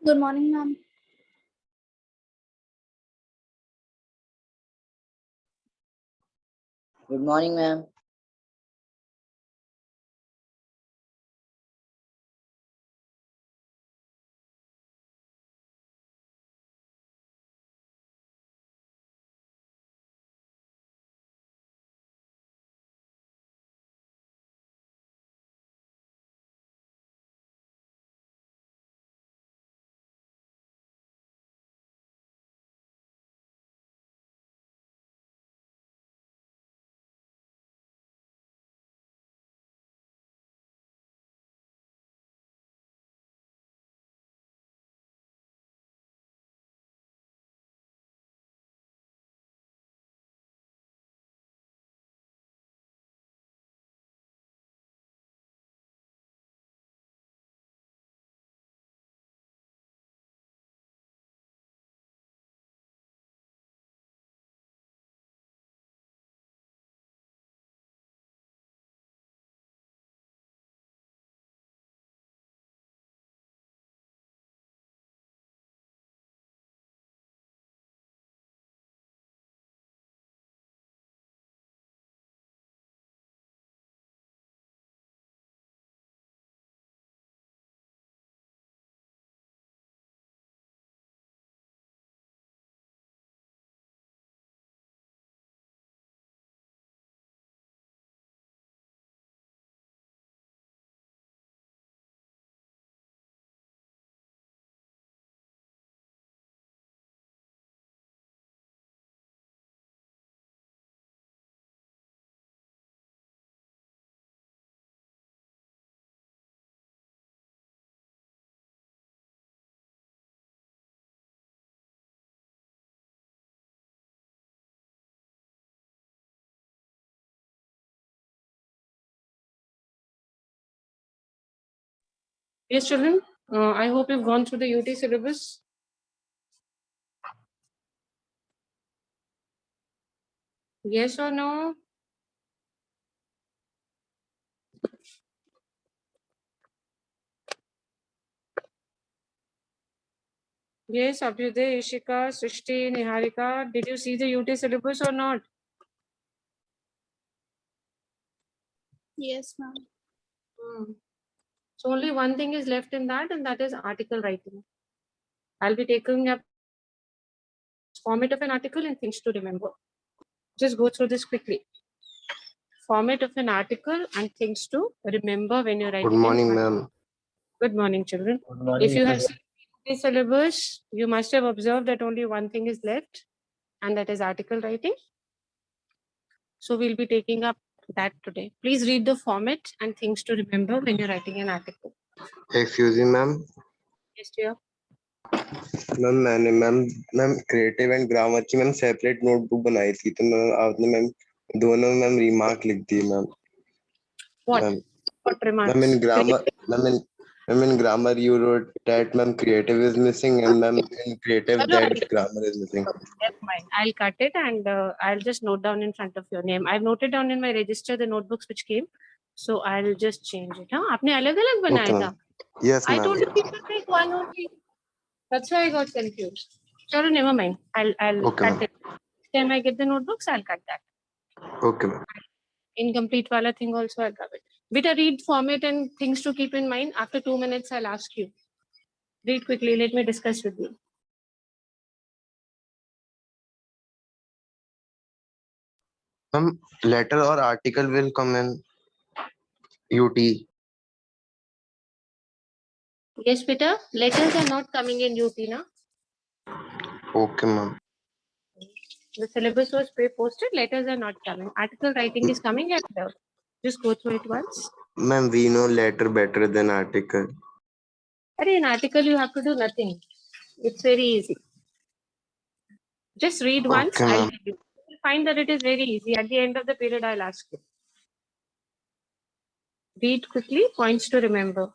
Good morning, ma'am. Good morning, ma'am. Yes, children, I hope you've gone through the UT syllabus. Yes or no? Yes, Abhyuday, Ishika, Srishti, Niharika, did you see the UT syllabus or not? Yes, ma'am. So only one thing is left in that, and that is article writing. I'll be taking up format of an article and things to remember. Just go through this quickly. Format of an article and things to remember when you're writing. Good morning, ma'am. Good morning, children. Good morning. If you have seen the syllabus, you must have observed that only one thing is left, and that is article writing. So we'll be taking up that today. Please read the format and things to remember when you're writing an article. Excuse me, ma'am. Yes, dear. Ma'am creative and grammar की ma'am separate notebook बनाई थी तो ma'am आपने ma'am दोनों ma'am remark लिख दिए ma'am. What? Ma'am What remarks? Ma'am in grammar you wrote that ma'am creative is missing and ma'am in creative that grammar is missing. Never mind. I'll cut it and I'll just note down in front of your name. I've noted down in my register the notebooks which came. So I'll just change it. Huh? आपने अलग-अलग बनाया था? Yes, I ma'am. told you people take one only. That's why I got confused. Chalo, never mind. I'll Okay, cut ma'am. it. Next time I get the notebooks, I'll cut that. Okay, ma'am. Incomplete wala thing also I'll cover it. Beta, read format and things to keep in mind. After 2 minutes, I'll ask you. Read quickly. Let me discuss with you. Ma'am, letter or article will come in UT. Yes, Peter. Letters are not coming in UT now. Okay, ma'am. The syllabus was pre-posted. Letters are not coming. Article writing is coming and just go through it once. Ma'am, we know letter better than article. But in article, you have to do nothing. It's very easy. Just read once. Okay, I'll ma'am. tell you. You'll find that it is very easy. At the end of the period, I'll ask you. Read quickly. Points to remember.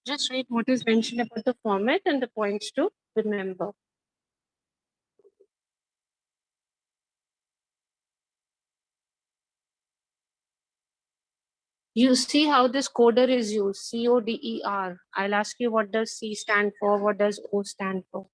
Just read what is mentioned about the format and the points to remember. You see how this coder is used, CODER. I'll ask you, what does C stand for? What does O stand for?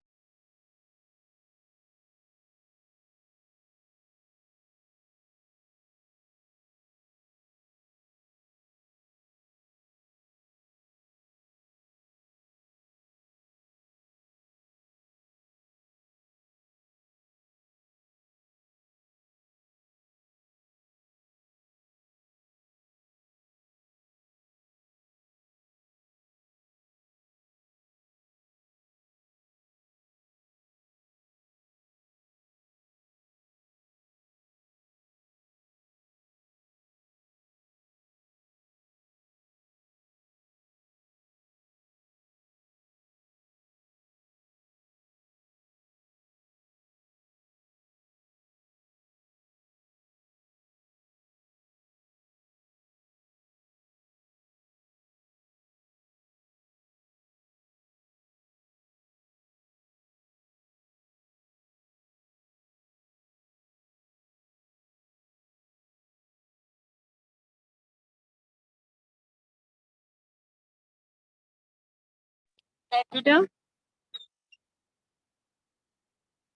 Peter?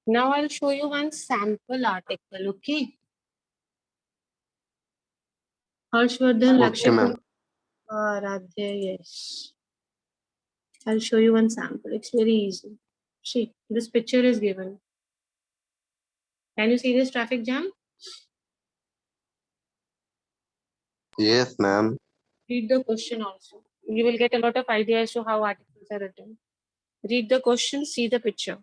Now I'll show you one sample article, okay? Harshvardhan, Okay, ma'am. Lakshya, Radhya, yes. I'll show you one sample. It's very easy. See, this picture is given. Can you see this traffic jam? Yes, ma'am. Read the question also. You will get a lot of idea as to how articles are written. Read the question, see the picture.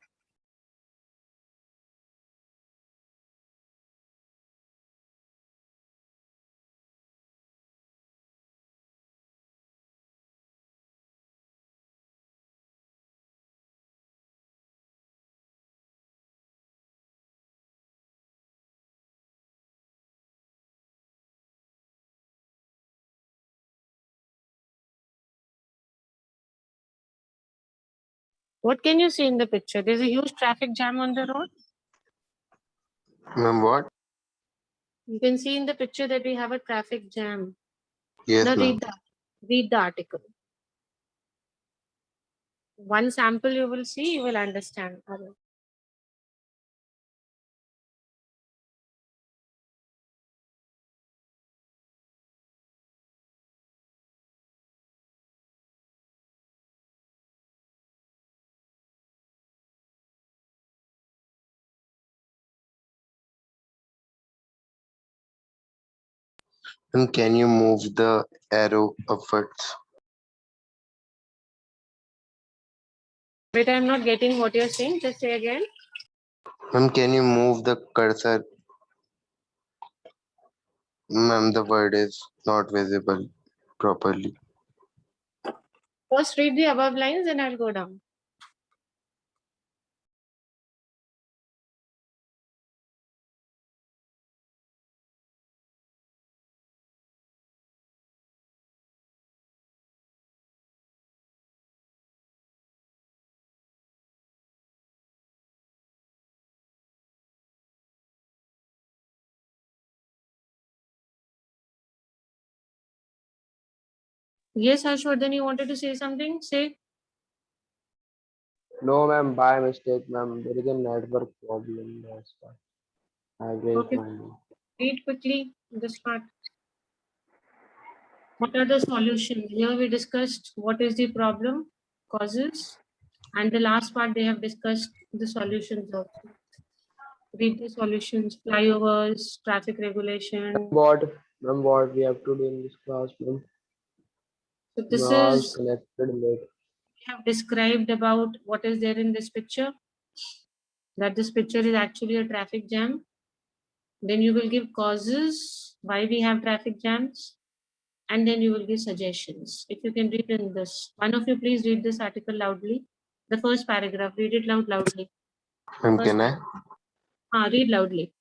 What can you see in the picture? There's a huge traffic jam on the road. Ma'am, what? You can see in the picture that we have a traffic jam. Yes, Now ma'am. read the article. One sample you will see, you will understand. And can you move the arrow upwards? Wait, I'm not getting what you're saying. Just say again. Ma'am, can you move the cursor? Ma'am, the word is not visible properly. First read the above lines and I'll go down. Yes, Harshvardhan, you wanted to say something? Say. No, ma'am, by mistake, ma'am. There is a network problem. That's why I raised Okay. my hand. Read quickly this part. What are the solutions? Here we discussed what is the problem, causes, and the last part they have discussed the solutions also. Read the solutions, flyovers, traffic regulation. Ma'am, what we have to do in this class, ma'am? So I this was is, connected late. we have described about what is there in this picture, that this picture is actually a traffic jam. Then you will give causes, why we have traffic jams, and then you will give suggestions. If you can read in this. One of you please read this article loudly. The first paragraph, read it loudly. Ma'am, First, can I? read loudly.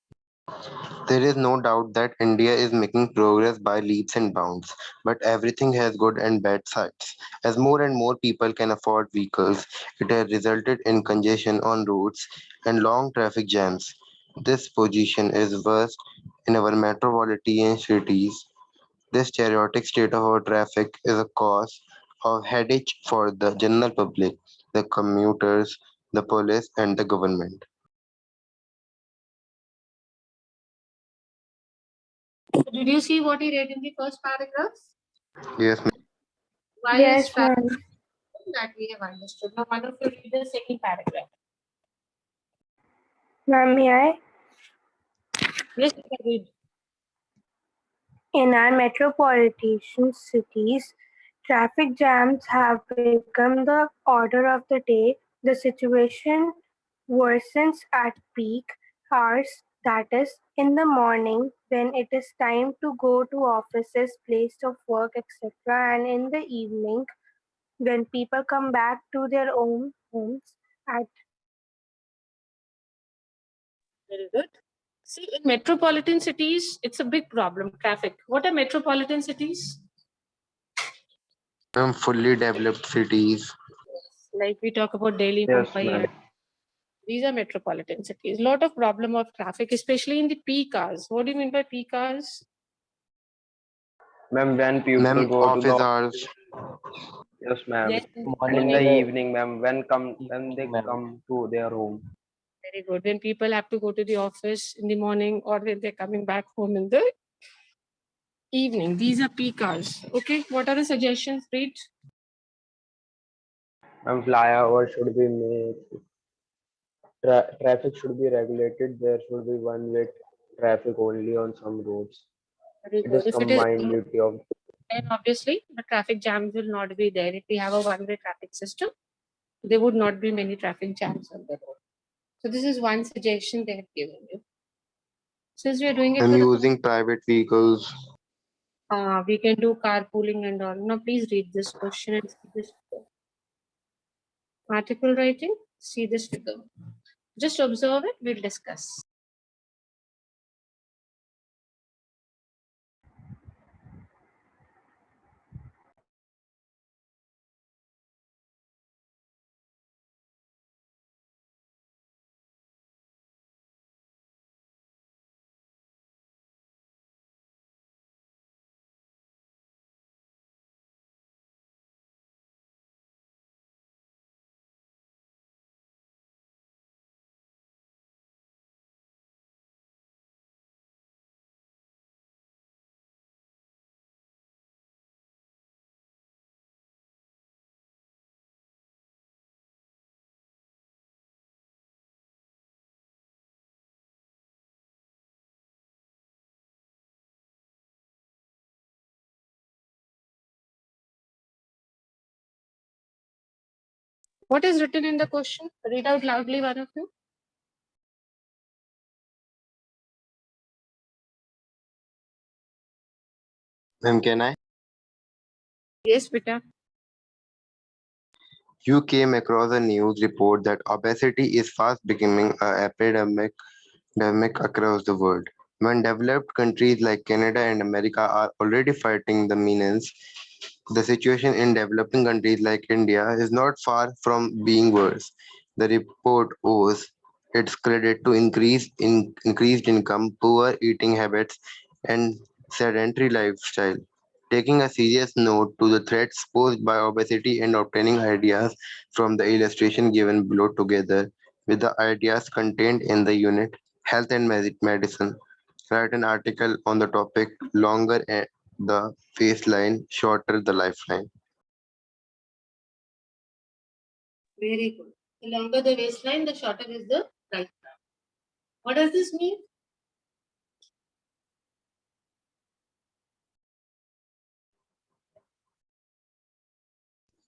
There is no doubt that India is making progress by leaps and bounds, but everything has good and bad sides. As more and more people can afford vehicles, it has resulted in congestion on roads and long traffic jams. This position is worst in our metropolitan cities. This chaotic state of our traffic is a cause of headache for the general public, the commuters, the police, and the government. Did you see what he read in the first paragraph? Yes, Why is Yes, traffic ma'am. that we have understood? Now, one of you read the second paragraph. Ma'am, may I? Yes, you can read. In our metropolitan cities, traffic jams have become the order of the day. The situation worsens at peak hours, that is, in the morning when it is time to go to offices, place of work, etc., and in the evening when people come back to their own homes at Very good. See, in metropolitan cities, it's a big problem. Traffic. What are metropolitan cities? fully developed cities. Like we talk about Delhi, Yes, Mumbai, ma'am. and these are metropolitan cities. Lot of problem of traffic, especially in the peak hours. What do you mean by peak hours? Ma'am, when people Ma'am, go to the office hours. yes, ma'am. Yes, And in the very, evening, ma'am, when they come to their home. very good. When people have to go to the office in the morning or when they're coming back home in the evening. These are peak hours. Okay, what are the suggestions, Read? Ma'am, flyover should be made. Traffic should be regulated. There should be one-way traffic only on some roads. Very It good. is If it is, combined duty of then obviously the traffic jams will not be there. If we have a one-way traffic system, there would not be many traffic jams on the road. So this is one suggestion they have given you. Since we are doing it I'm for the using private vehicles. we can do carpooling and all. Now please read this question and see this figure. Article writing, see this figure. Just observe it, we'll discuss. What is written in the question? Read out loudly, one of you. Ma'am, can I? Yes, beta. You came across a news report that obesity is fast becoming an epidemic across the world. When developed countries like Canada and America are already fighting the menace, the situation in developing countries like India is not far from being worse. The report owes its credit to increased income, poor eating habits, and sedentary lifestyle. Taking a serious note to the threats posed by obesity and obtaining ideas from the illustration given below together with the ideas contained in the unit Health and Medicine. Write an article on the topic longer the baseline, shorter the lifeline. Very good. The longer the waistline, the shorter is the lifeline. What does this mean?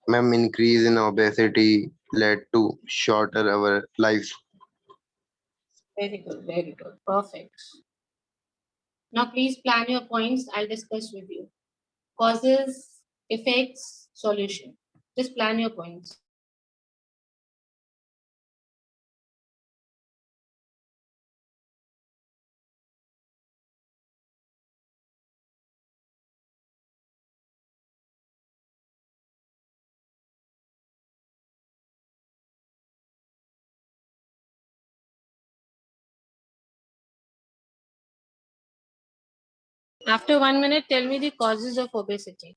Ma'am, increase in obesity led to shorter our lives. Very good, very good. Perfect. Now please plan your points. I'll discuss with you. Causes, effects, solution. Just plan your points. After 1 minute, tell me the causes of obesity.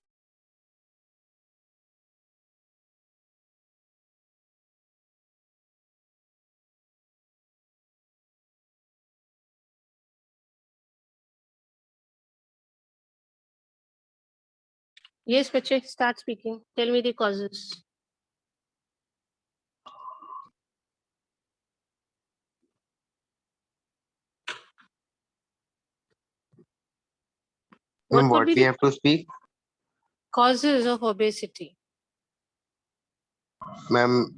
Yes, Pache, start speaking. Tell me the causes. What Ma'am, could what be we the have to speak? causes of obesity? Ma'am,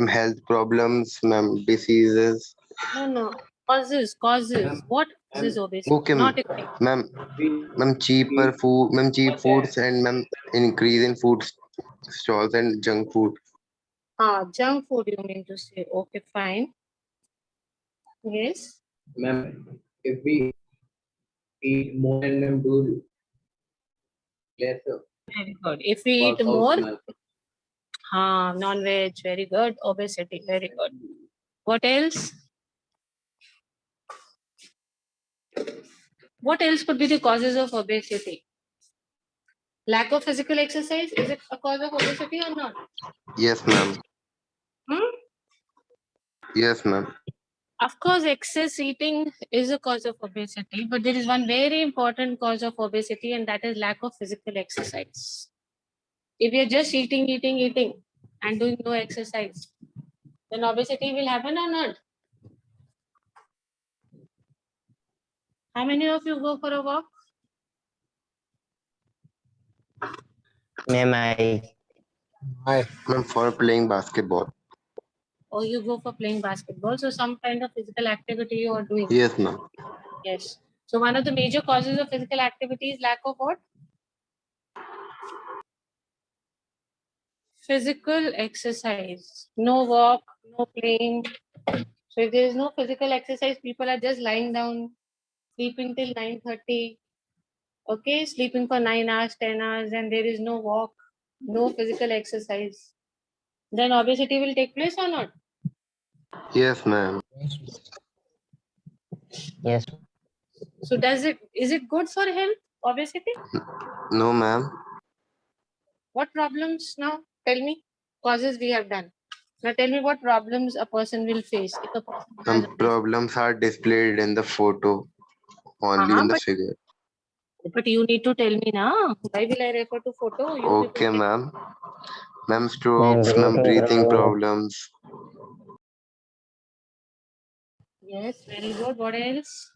health problems, ma'am, diseases. No. Causes. What causes obesity? Okay, Not eating. ma'am, cheap foods and ma'am, increase in food stalls and junk food. Junk food, you mean to say. Okay, fine. Yes. Ma'am, if we eat more and ma'am do less Very good. If we eat more, non-veg, very good. Obesity, very good. What else? What else could be the causes of obesity? Lack of physical exercise, is it a cause of obesity or not? Yes, ma'am. Hmm? Yes, ma'am. Of course, excess eating is a cause of obesity, but there is one very important cause of obesity, and that is lack of physical exercise. If you're just eating, and doing no exercise, then obesity will happen or not? How many of you go for a walk? Ma'am, I Ma'am, for playing basketball. Or you go for playing basketball? So some kind of physical activity you are doing. Yes, ma'am. Yes. So one of the major causes of physical activity is lack of what? Physical exercise. No walk, no playing. So if there is no physical exercise, people are just lying down, sleeping till 9:30. Okay, sleeping for 9 hours, 10 hours, and there is no walk, no physical exercise. Then obesity will take place or not? Yes, ma'am. yes, So is it good for health, obesity? No, ma'am. What problems now? Tell me. Causes we have done. Now tell me what problems a person will face if a person has obesity. Problems are displayed in the photo, only in the figure. But you need to tell me now. Why will I refer to photo? You Okay, people ma'am. Ma'am, strokes, ma'am, breathing problems. Yes, very good. What else?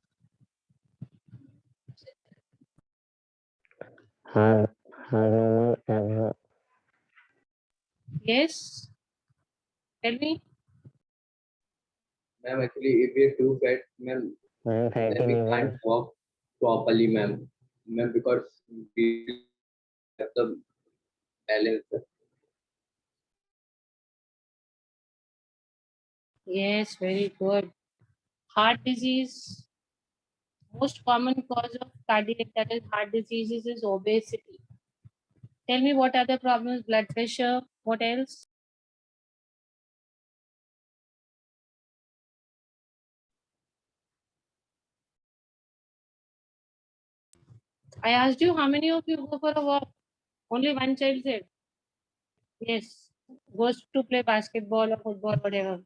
Yes. Tell me. Ma'am, actually, if we're too fat, ma'am, then we can't walk properly, ma'am. Ma'am, because we have the balance. Yes, very good. Heart disease. Most common cause of cardiac, that is heart diseases, is obesity. Tell me what other problems? Blood pressure. What else? I asked you how many of you go for a walk. Only one child said yes. Goes to play basketball or football, whatever.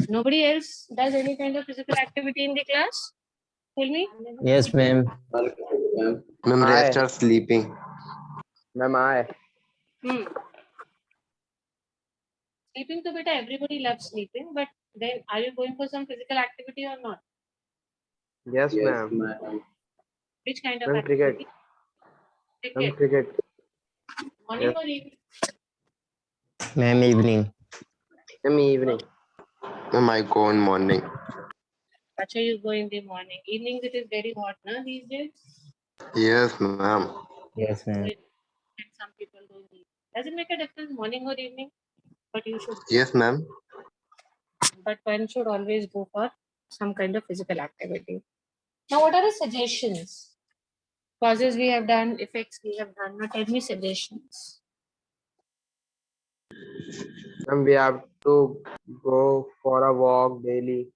Nobody else does any kind of physical activity in the class? Tell me. yes, ma'am. Ma'am, Ma'am, Aye. rest are sleeping. Ma'am, I. Hmm. Sleeping to beta, everybody loves sleeping, but then are you going for some physical activity or not? Yes, Yes, ma'am. ma'am. Which kind of Ma'am, cricket. activity? Ma'am, Cricket. cricket. Morning Yes. or evening? Ma'am, evening. Ma'am, evening. Ma'am, I go in morning. Acha, you go in the morning. Evenings it is very hot, na, these days? Yes, ma'am. Yes, ma'am. And some people go in the evening. Does it make a difference, morning or evening? But you should go. Yes, ma'am. But one should always go for some kind of physical activity. Now, what are the suggestions? Causes we have done, effects we have done. Now, tell me suggestions. Ma'am, we have to go for a walk daily.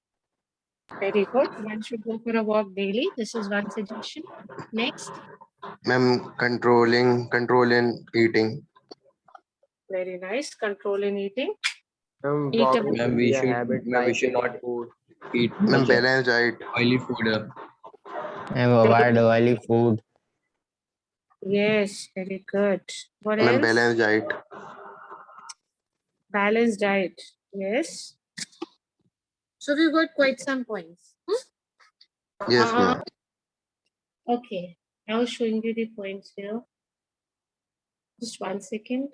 Very good. One should go for a walk daily. This is one suggestion. Next. Ma'am, controlling eating. Very nice. Control in eating. Ma'am, Eat a walking Ma'am, should we be a should, habit ma'am, we like should eating not food. eat Ma'am, much balanced diet. oily food. Ma'am, avoid oily food. Yes, very good. What Ma'am, else? balanced diet. Balanced diet. Yes. So we've got quite some points. Yes, ma'am. Okay. I was showing you the points here. Just 1 second.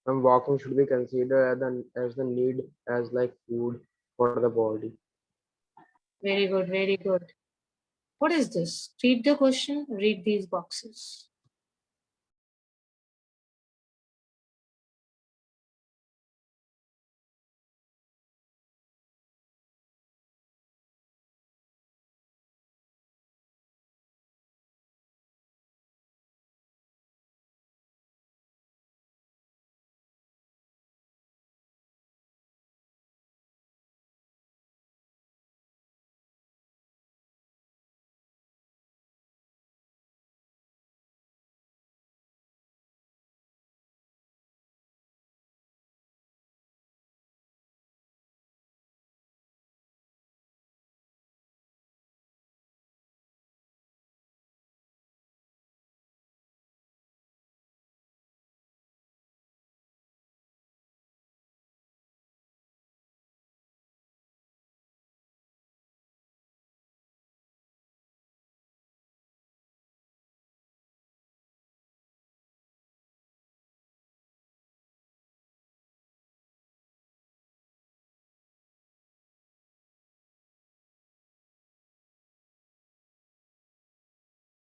Ma'am, walking should be considered as the need as like food for the body. Very good. Very good. What is this? Read the question. Read these boxes.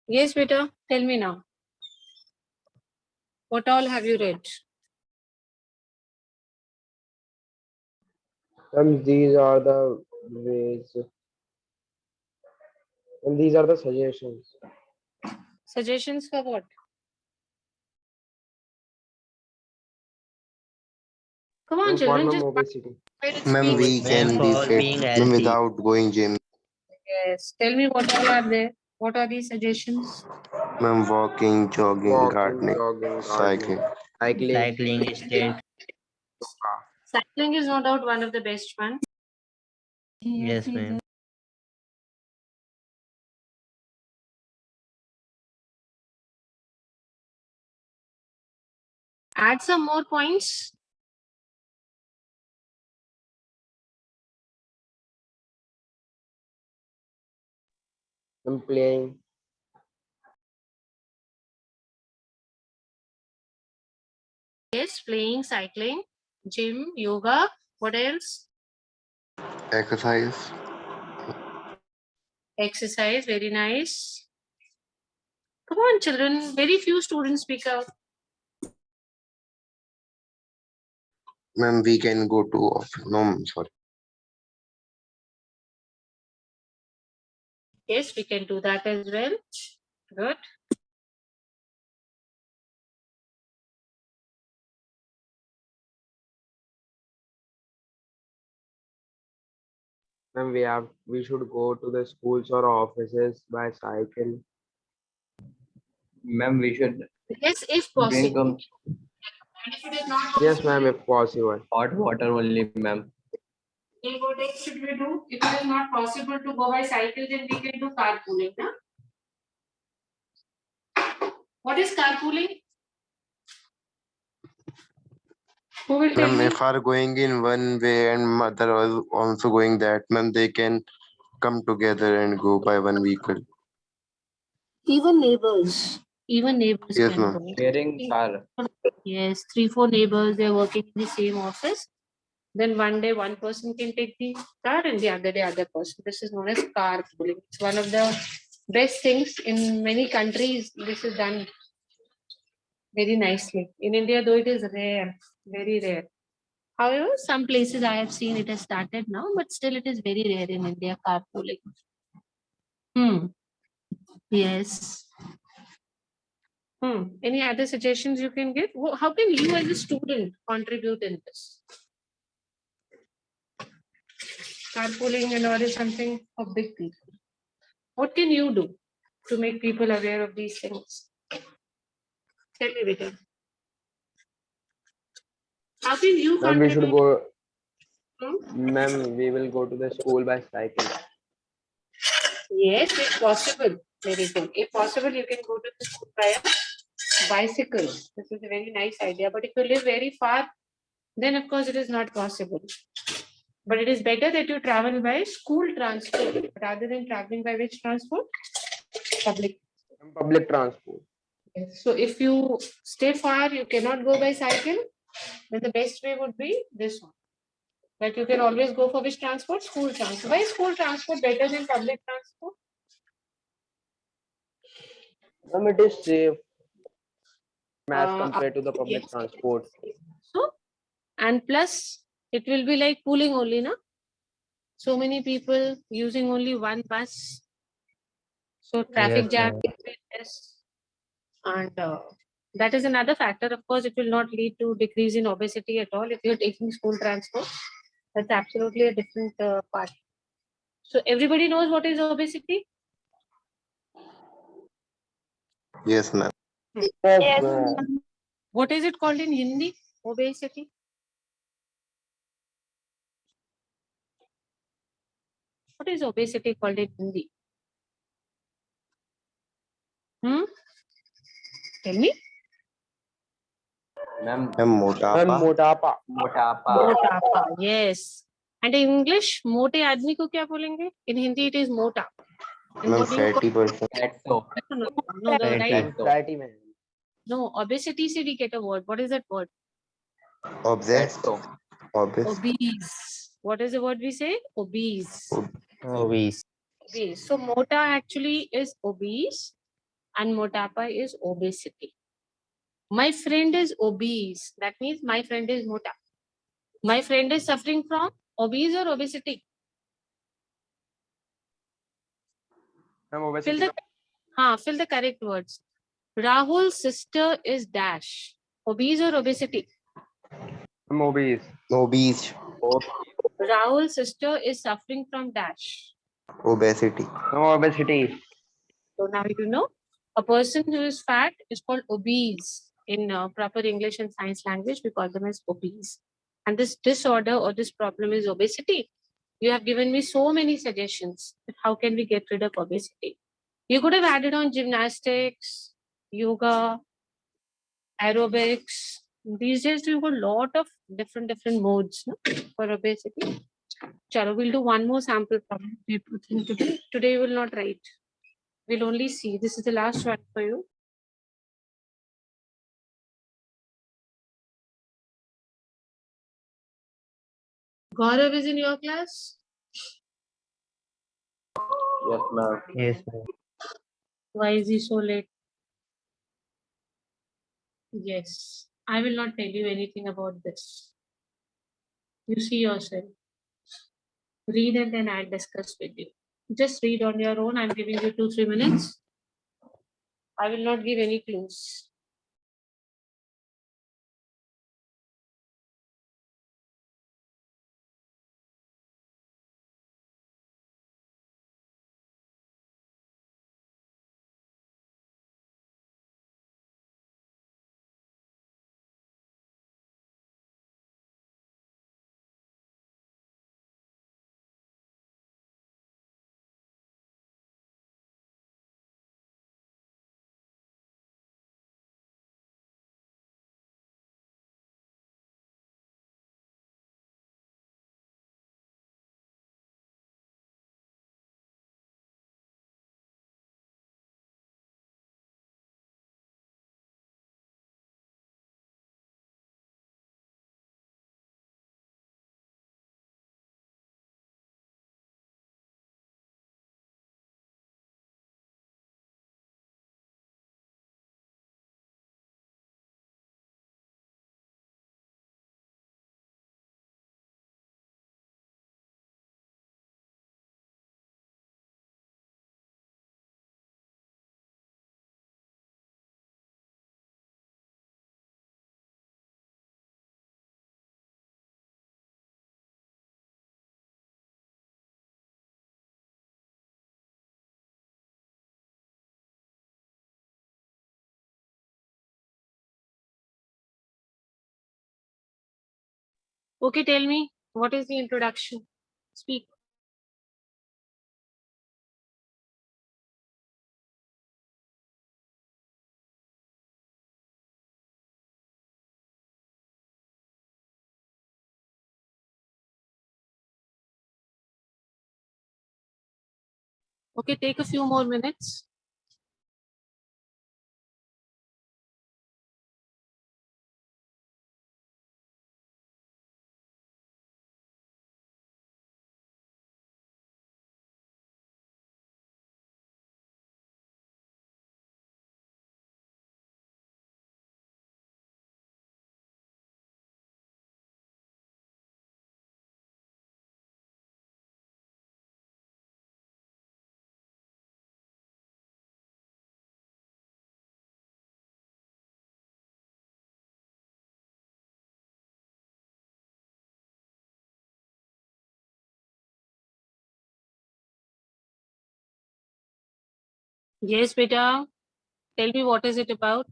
Yes, beta. Tell me now. What all have you read? Ma'am, these are the ways. And these are the suggestions. Suggestions for what? Come on, Ma'am, for children. ma'am, Just obesity. Ma'am, we Ma'am, can be for fit being ma'am, healthy. without going gym. Yes. Tell me what all are there. What are these suggestions? Ma'am, walking, jogging, Walking, gardening, jogging, cycling. gardening, cycling, Cycling state. Cycling is no doubt one of the best ones. Yes, ma'am. Add some more points. I'm playing. Yes, playing, cycling, gym, yoga. What else? Exercise. Exercise. Very nice. Come on, children. Very few students speak out. Ma'am, we can go to office. No, ma'am, sorry. Yes, we can do that as well. Good. Ma'am, we should go to the schools or offices by cycle. Ma'am, we should Yes, if drink possible. And if it is not Yes, possible, ma'am, if possible. hot water only, ma'am. then what else should we do? If it is not possible to go by cycle, then we can do carpooling. Na? What is carpooling? Who will tell Ma'am, me? if are going in one way and mother is also going that, ma'am, they can come together and go by one vehicle. Even neighbors. Even neighbors Yes, can ma'am. go. Sharing car. Yes, 3-4 neighbors, they're working in the same office. Then one day one person can take the car and the other day other person. This is known as carpooling. It's one of the best things in many countries. This is done very nicely. In India, though it is rare, very rare. However, some places I have seen it has started now, but still it is very rare in India, carpooling. Yes. Any other suggestions you can give? How can you as a student contribute in this? Carpooling and all is something of big people. What can you do to make people aware of these things? Tell me, Vijay. How can you Ma'am, we should contribute? go. Ma'am, we will go to the school by cycle. Yes, it's possible. Very good. If possible, you can go to the school by a bicycle. This is a very nice idea. But if you live very far, then of course it is not possible. But it is better that you travel by school transport rather than traveling by which transport? Public. Public transport. Yes. So if you stay far, you cannot go by cycle, then the best way would be this one. That you can always go for which transport? School transport. Why is school transport better than public transport? Ma'am, it is safe as Uh, compared to the public yes. transport. So, and plus it will be like pooling only, na? So many people using only one bus. So traffic Yes, jam ma'am. will be less. And that is another factor. Of course, it will not lead to decrease in obesity at all if you're taking school transport. That's absolutely a different part. So everybody knows what is obesity? Yes, ma'am. Yes. What is it called in Hindi? Obesity? What is obesity called in Hindi? Tell me. Ma'am, Ma'am, Motapa. motapa. motapa. Motapa. Yes. And in English, मोटे आदमी को क्या बोलेंगे? In Hindi, it is mota. And Ma'am, what do you call? fatty person. That's so. No, the Fatty. right. Fatty man. No, obesity se we get a word. What is that word? Obsessed. So. Obese. Obese. What is the word we say? Obese. Obese. Obese. So mota actually is obese and motapa is obesity. My friend is obese. That means my friend is mota. My friend is suffering from obese or obesity. Ma'am, Fill obesity. fill the correct words. Rahul's sister is dash. Obese or obesity? Ma'am, obese. Obese. Rahul's sister is suffering from dash. Obesity. Ma'am, obesity. So now you know a person who is fat is called obese. In proper English and science language, we call them as obese. And this disorder or this problem is obesity. You have given me so many suggestions. How can we get rid of obesity? You could have added on gymnastics, yoga, aerobics. These days, we've got a lot of different modes, no, for obesity. Chalo, we'll do one more sample problem. Today we will not write. We'll only see. This is the last one for you. Gaurav is in your class? Yes, ma'am. Yes, ma'am. Why is he so late? Yes, I will not tell you anything about this. You see yourself. Read and then I'll discuss with you. Just read on your own. I'm giving you 2-3 minutes. I will not give any clues. Okay, tell me, what is the introduction? Speak. Okay, take a few more minutes. Yes, beta. Tell me, what is it about?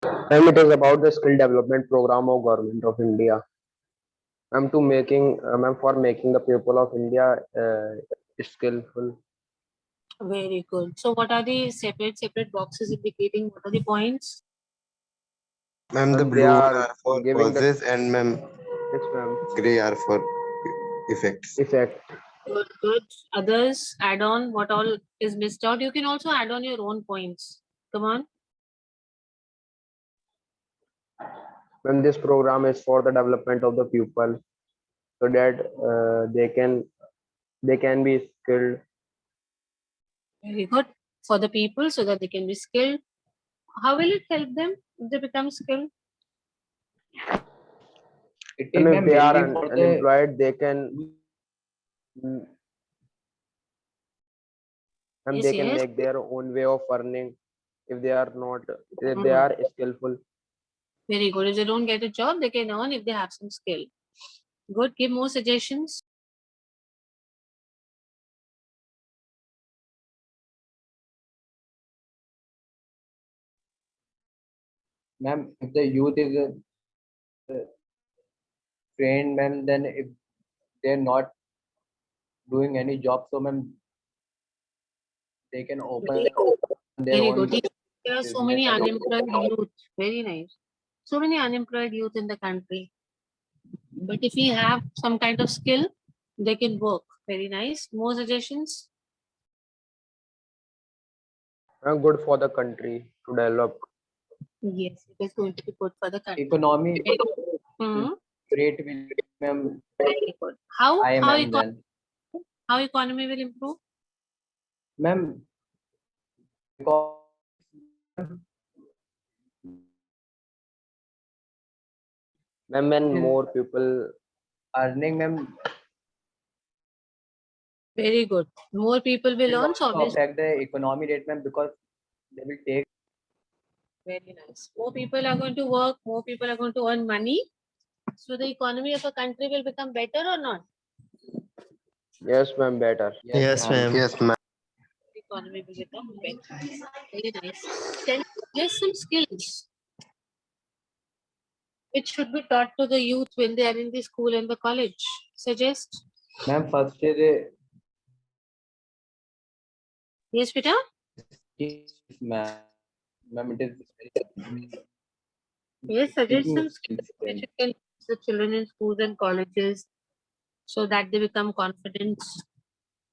And it is about the skill development program of Government of India. For making the people of India skillful. Very good. So what are the separate boxes indicating what are the points? Ma'am, the And they blue one are are for giving the causes and ma'am, yes, ma'am, gray are for effects. effect. Good, good. Others, add on what all is missed out. You can also add on your own points. Come on. When this program is for the development of the pupil, so that they can be skilled. Very good. For the people so that they can be skilled. How will it help them if they become skilled? It And is, if ma'am, they are mainly for the unemployed, they can mm, and Yes, they can yes. make their own way of earning if they are not if they Mm, are skillful. very good. If they don't get a job, they can earn if they have some skill. Good. Give more suggestions. ma'am, if the youth is trained, ma'am, then if they're not doing any job, so ma'am, they can open Very, their very own good. There are so business many and unemployed youth. Very nice. So many unemployed youth in the country. But if we have some kind of skill, they can work. Very nice. More suggestions? And good for the country to develop. Yes, it is going to be good for the country. economy Mhm. rate will, ma'am, Very good. How high, ma'am, then. how economy will improve? Ma'am, because When more people earning, ma'am, Very good. More people will will earn, so also obviously, affect the economy rate, ma'am, because they will take. very nice. More people are going to work, more people are going to earn money. So the economy of a country will become better or not? yes, ma'am, better. Yes, Yes, ma'am. ma'am. Yes, ma'am. The economy will become better. Very nice. Then there's some skills which should be taught to the youth when they are in the school and the college. Suggest. Ma'am, first is Yes, Peter? skills, ma'am. Ma'am, it is Yes, suggest speaking some skills skills. which Then. you can teach the children in schools and colleges so that they become confident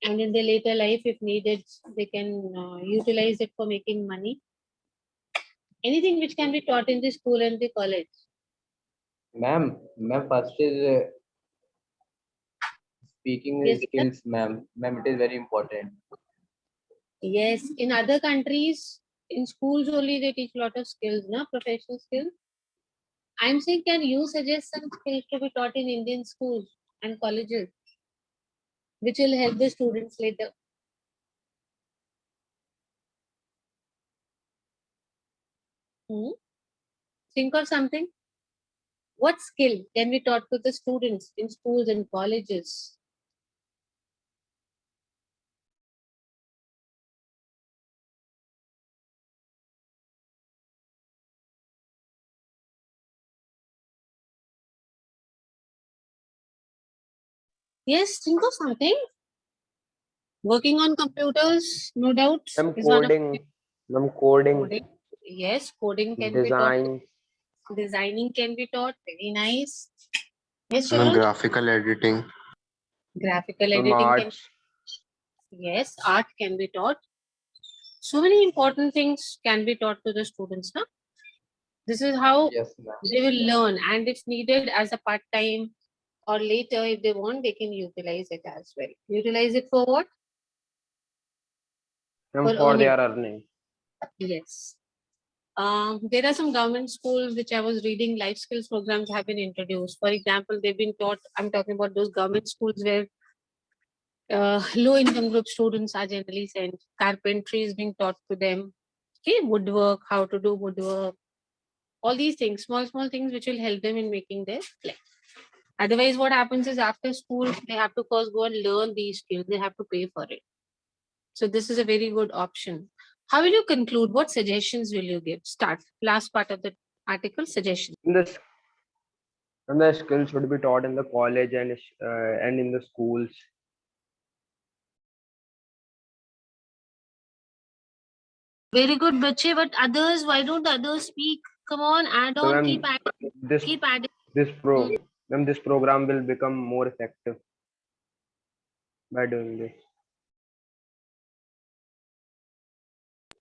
and in their later life, if needed, they can utilize it for making money. Anything which can be taught in the school and the college. Ma'am, first is speaking Yes, Peter? skills, ma'am. Ma'am, it is very important. Yes, in other countries, in schools only they teach a lot of skills, no professional skills. I'm saying, can you suggest some skills to be taught in Indian schools and colleges, which will help the students later? Hmm? Think of something. What skill can be taught to the students in schools and colleges? Yes, think of something. Working on computers, no doubt. Ma'am, is one of coding. Ma'am, coding. coding. Yes, coding can be taught. Design. Designing can be taught. Very nice. Yes, Ma'am, children. graphical editing. Graphical Ma'am, editing can. arts. Yes, art can be taught. So many important things can be taught to the students. Now, this is how Yes, ma'am. they will learn, and if needed as a part time or later, if they want, they can utilize it as well. Utilize it for what? Ma'am, For for earning. their earning. Yes. There are some government schools which I was reading, life skills programs have been introduced. For example, they've been taught, I'm talking about those government schools where low income group students are generally sent. Carpentry is being taught to them. Okay, woodwork, how to do woodwork, all these things, small things which will help them in making their life. Otherwise, what happens is after school, they have to first go and learn these skills. They have to pay for it. So this is a very good option. How will you conclude? What suggestions will you give? Start. Last part of the article, suggestions. This and the skills should be taught in the college and in the schools. Very good, Bache, but others, why don't others speak? Come on, add So, on, ma'am, keep adding, this keep adding. ma'am, this program will become more effective by doing this.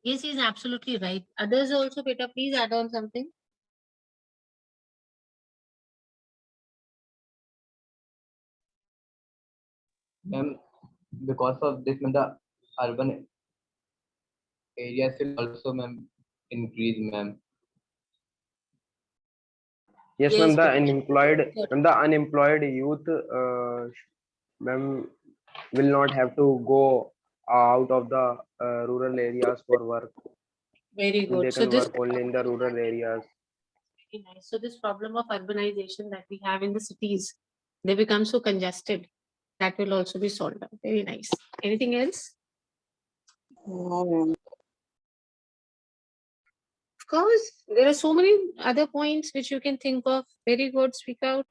Yes, he's absolutely right. Others also, Beta, please add on something. Ma'am, because of this, ma'am, the urban areas will also, ma'am, increase, ma'am. Yes, Yes, ma'am, Beta. the unemployed youth, ma'am, will not have to go out of the rural areas for work. Very They good. So can this work only in the rural areas. very nice. So this problem of urbanization that we have in the cities, they become so congested. That will also be solved out. Very nice. Anything else? Of course, there are so many other points which you can think of. Very good. Speak out.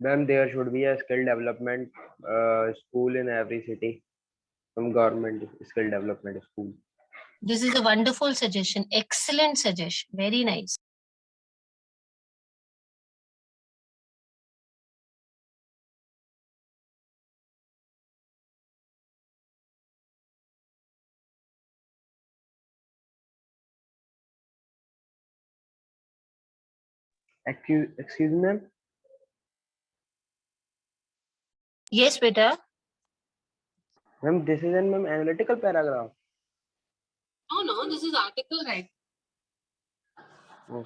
Ma'am, there should be a skill development school in every city. Some government skill development school. This is a wonderful suggestion. Excellent suggestion. Very nice. Excuse me, ma'am. Yes, Beta. Ma'am, this is an analytical paragraph. No, this is article, right? Oh.